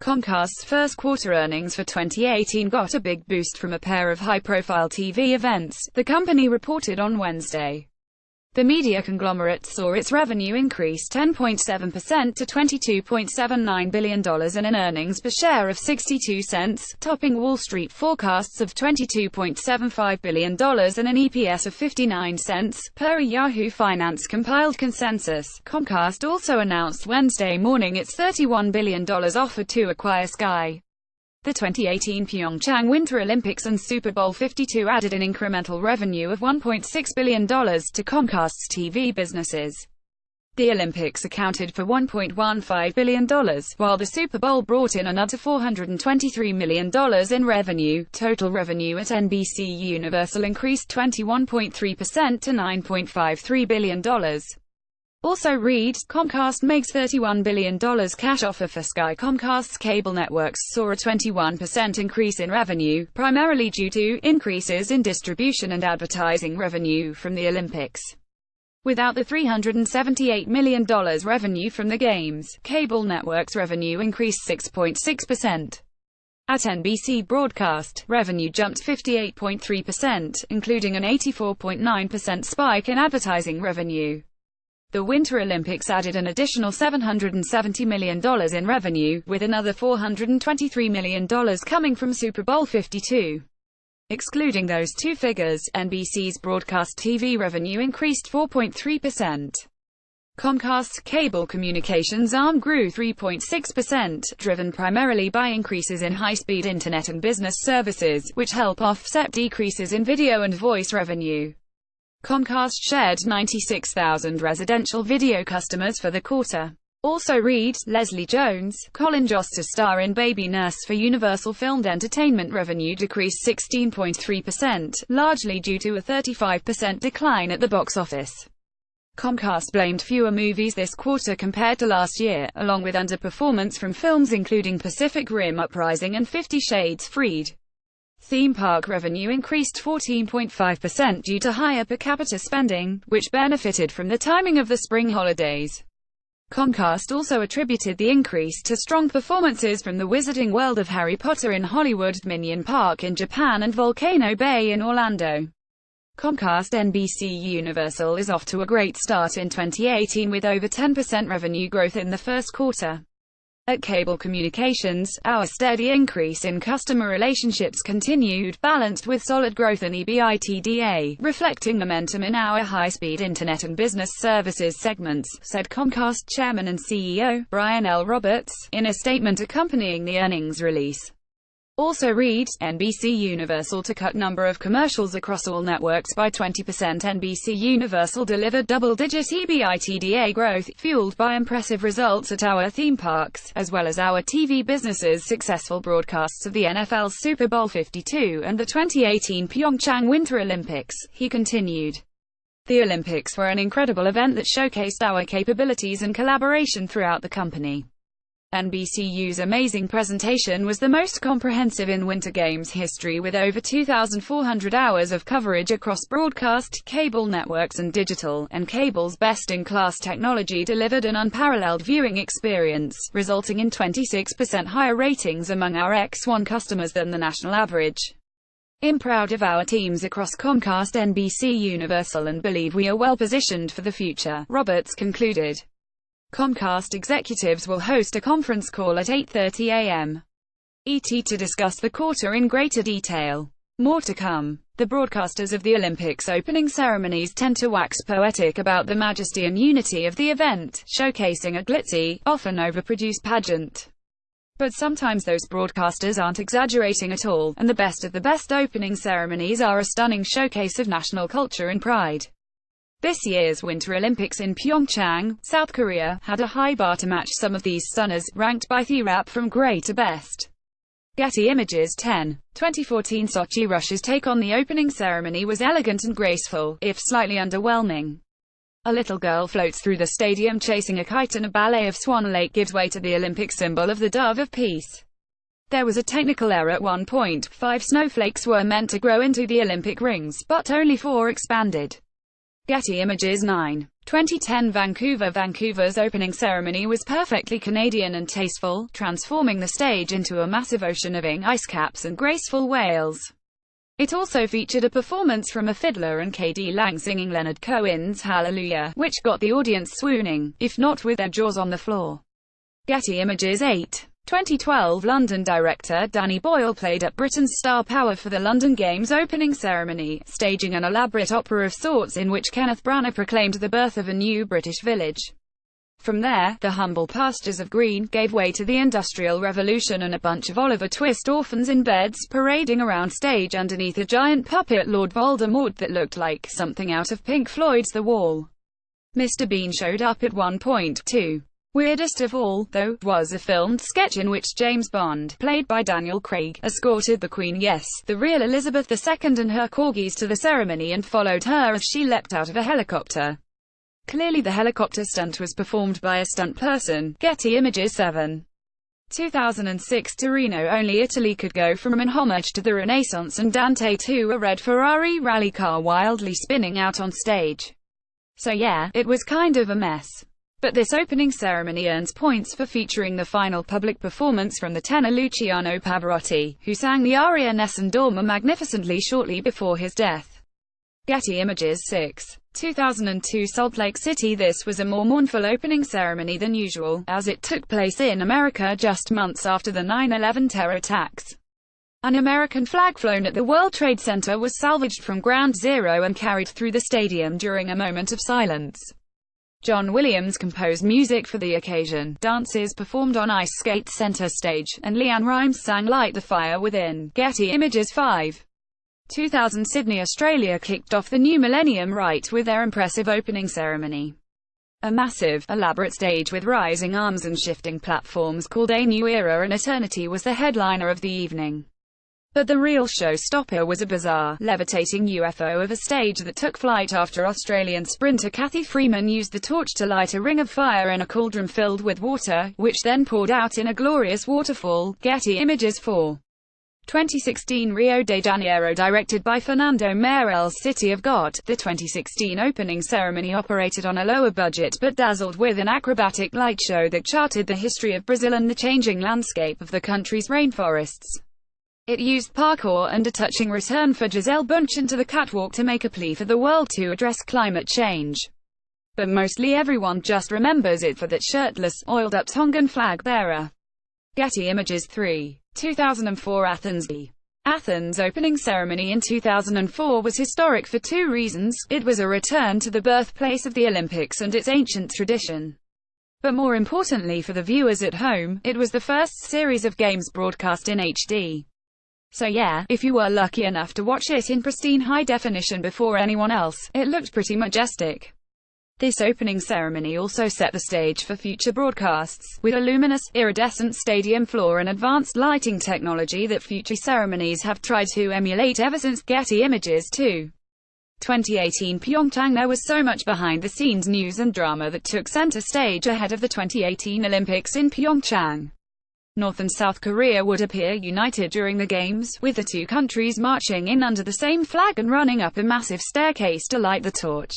Comcast's first quarter earnings for 2018 got a big boost from a pair of high-profile TV events, the company reported on Wednesday. The media conglomerate saw its revenue increase 10.7% to $22.79 billion and an earnings per share of 62 cents, topping Wall Street forecasts of $22.75 billion and an EPS of 59 cents, per a Yahoo Finance compiled consensus. Comcast also announced Wednesday morning its $31 billion offer to acquire Sky. The 2018 Pyeongchang Winter Olympics and Super Bowl 52 added an incremental revenue of $1.6 billion to Comcast's TV businesses. The Olympics accounted for $1.15 billion, while the Super Bowl brought in another $423 million in revenue. Total revenue at NBC Universal increased 21.3% to $9.53 billion. Also read, Comcast makes $31 billion cash offer for Sky. Comcast's cable networks saw a 21% increase in revenue, primarily due to increases in distribution and advertising revenue from the Olympics. Without the $378 million revenue from the Games, cable networks revenue increased 6.6%. At NBC Broadcast, revenue jumped 58.3%, including an 84.9% spike in advertising revenue. The Winter Olympics added an additional $770 million in revenue, with another $423 million coming from Super Bowl 52. Excluding those two figures, NBC's broadcast TV revenue increased 4.3%. Comcast's cable communications arm grew 3.6%, driven primarily by increases in high-speed internet and business services, which help offset decreases in video and voice revenue. Comcast shared 96,000 residential video customers for the quarter. Also read, Leslie Jones, Colin Jost to star in Baby Nurse for Universal Filmed Entertainment revenue decreased 16.3%, largely due to a 35% decline at the box office. Comcast blamed fewer movies this quarter compared to last year, along with underperformance from films including Pacific Rim Uprising and 50 Shades Freed. Theme park revenue increased 14.5% due to higher per capita spending, which benefited from the timing of the spring holidays. Comcast also attributed the increase to strong performances from the Wizarding World of Harry Potter in Hollywood, Minion Park in Japan and Volcano Bay in Orlando. Comcast NBC Universal is off to a great start in 2018 with over 10% revenue growth in the first quarter. At Cable Communications, our steady increase in customer relationships continued, balanced with solid growth in EBITDA, reflecting momentum in our high-speed internet and business services segments, said Comcast Chairman and CEO, Brian L. Roberts, in a statement accompanying the earnings release. Also read, NBC Universal to cut number of commercials across all networks by 20%. NBC Universal delivered double-digit EBITDA growth, fueled by impressive results at our theme parks, as well as our TV businesses' successful broadcasts of the NFL's Super Bowl 52 and the 2018 Pyeongchang Winter Olympics, he continued. The Olympics were an incredible event that showcased our capabilities and collaboration throughout the company. NBCU's amazing presentation was the most comprehensive in Winter Games history, with over 2,400 hours of coverage across broadcast, cable networks and digital, and cable's best-in-class technology delivered an unparalleled viewing experience, resulting in 26% higher ratings among our X1 customers than the national average. I'm proud of our teams across Comcast NBC Universal and believe we are well positioned for the future, Roberts concluded. Comcast executives will host a conference call at 8:30 a.m. ET to discuss the quarter in greater detail. More to come. The broadcasters of the Olympics opening ceremonies tend to wax poetic about the majesty and unity of the event, showcasing a glitzy, often overproduced pageant. But sometimes those broadcasters aren't exaggerating at all, and the best of the best opening ceremonies are a stunning showcase of national culture and pride. This year's Winter Olympics in Pyeongchang, South Korea, had a high bar to match some of these stunners, ranked by THRAP from great to best. Getty Images 10. 2014 Sochi Russia's take on the opening ceremony was elegant and graceful, if slightly underwhelming. A little girl floats through the stadium chasing a kite and a ballet of Swan Lake gives way to the Olympic symbol of the dove of peace. There was a technical error at one point. 5 snowflakes were meant to grow into the Olympic rings, but only 4 expanded. Getty Images 9. 2010 Vancouver. Vancouver's opening ceremony was perfectly Canadian and tasteful, transforming the stage into a massive ocean of ice caps and graceful whales. It also featured a performance from a fiddler and KD Lang singing Leonard Cohen's Hallelujah, which got the audience swooning, if not with their jaws on the floor. Getty Images 8. 2012 London director Danny Boyle played up Britain's star power for the London Games opening ceremony, staging an elaborate opera of sorts in which Kenneth Branagh proclaimed the birth of a new British village. From there, the humble pastures of green gave way to the Industrial Revolution and a bunch of Oliver Twist orphans in beds parading around stage underneath a giant puppet Lord Voldemort that looked like something out of Pink Floyd's The Wall. Mr. Bean showed up at one point, too. Weirdest of all, though, was a filmed sketch in which James Bond, played by Daniel Craig, escorted the Queen, yes, the real Elizabeth II, and her corgis to the ceremony and followed her as she leapt out of a helicopter. Clearly the helicopter stunt was performed by a stunt person. Getty Images 7. 2006 Torino. Only Italy could go from an homage to the Renaissance and Dante to a red Ferrari rally car wildly spinning out on stage. So yeah, it was kind of a mess. But this opening ceremony earns points for featuring the final public performance from the tenor Luciano Pavarotti, who sang the aria Nessun Dorma magnificently shortly before his death. Getty Images 6. 2002 Salt Lake City. This was a more mournful opening ceremony than usual, as it took place in America just months after the 9/11 terror attacks. An American flag flown at the World Trade Center was salvaged from Ground Zero and carried through the stadium during a moment of silence. John Williams composed music for the occasion, dances performed on ice skates center stage, and Leanne Rimes sang Light the Fire Within. Getty Images 5. 2000 Sydney, Australia kicked off the new millennium right with their impressive opening ceremony. A massive, elaborate stage with rising arms and shifting platforms called A New Era and Eternity was the headliner of the evening. But the real showstopper was a bizarre, levitating UFO of a stage that took flight after Australian sprinter Cathy Freeman used the torch to light a ring of fire in a cauldron filled with water, which then poured out in a glorious waterfall. Getty Images 4. 2016 Rio de Janeiro. Directed by Fernando Meirelles, City of God, the 2016 opening ceremony operated on a lower budget but dazzled with an acrobatic light show that charted the history of Brazil and the changing landscape of the country's rainforests. It used parkour and a touching return for Gisele Bündchen to the catwalk to make a plea for the world to address climate change. But mostly everyone just remembers it for that shirtless, oiled-up Tongan flag bearer. Getty Images 3. 2004 Athens. The Athens opening ceremony in 2004 was historic for two reasons. It was a return to the birthplace of the Olympics and its ancient tradition. But more importantly for the viewers at home, it was the first series of games broadcast in HD. So yeah, if you were lucky enough to watch it in pristine high definition before anyone else, it looked pretty majestic. This opening ceremony also set the stage for future broadcasts, with a luminous, iridescent stadium floor and advanced lighting technology that future ceremonies have tried to emulate ever since. Getty Images 2. 2018 Pyeongchang. There was so much behind-the-scenes news and drama that took center stage ahead of the 2018 Olympics in Pyeongchang. North and South Korea would appear united during the Games, with the two countries marching in under the same flag and running up a massive staircase to light the torch.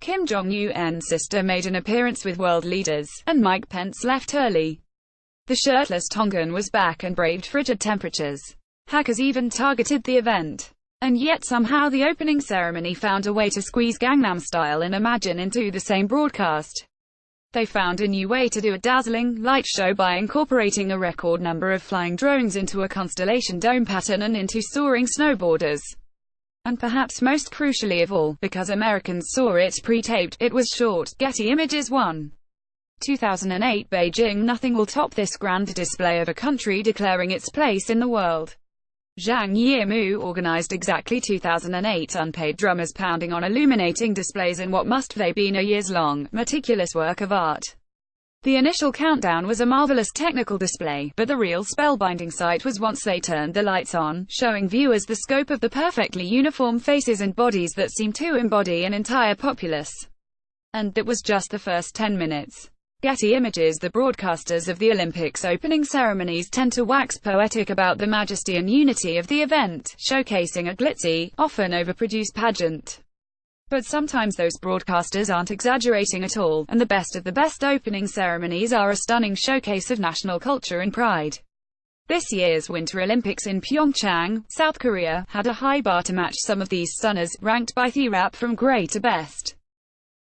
Kim Jong-un's sister made an appearance with world leaders, and Mike Pence left early. The shirtless Tongan was back and braved frigid temperatures. Hackers even targeted the event. And yet somehow the opening ceremony found a way to squeeze Gangnam Style and Imagine into the same broadcast. They found a new way to do a dazzling, light show by incorporating a record number of flying drones into a constellation dome pattern and into soaring snowboarders. And perhaps most crucially of all, because Americans saw it pre-taped, it was short. Getty Images 1. 2008 Beijing. Nothing will top this grand display of a country declaring its place in the world. Zhang Yimou organized exactly 2008 unpaid drummers pounding on illuminating displays in what must have been a years-long, meticulous work of art. The initial countdown was a marvelous technical display, but the real spellbinding sight was once they turned the lights on, showing viewers the scope of the perfectly uniform faces and bodies that seemed to embody an entire populace. And that was just the first 10 minutes. Getty Images. The broadcasters of the Olympics opening ceremonies tend to wax poetic about the majesty and unity of the event, showcasing a glitzy, often overproduced pageant. But sometimes those broadcasters aren't exaggerating at all, and the best opening ceremonies are a stunning showcase of national culture and pride. This year's Winter Olympics in Pyeongchang, South Korea, had a high bar to match some of these stunners, ranked by The Wrap from Grey to Best.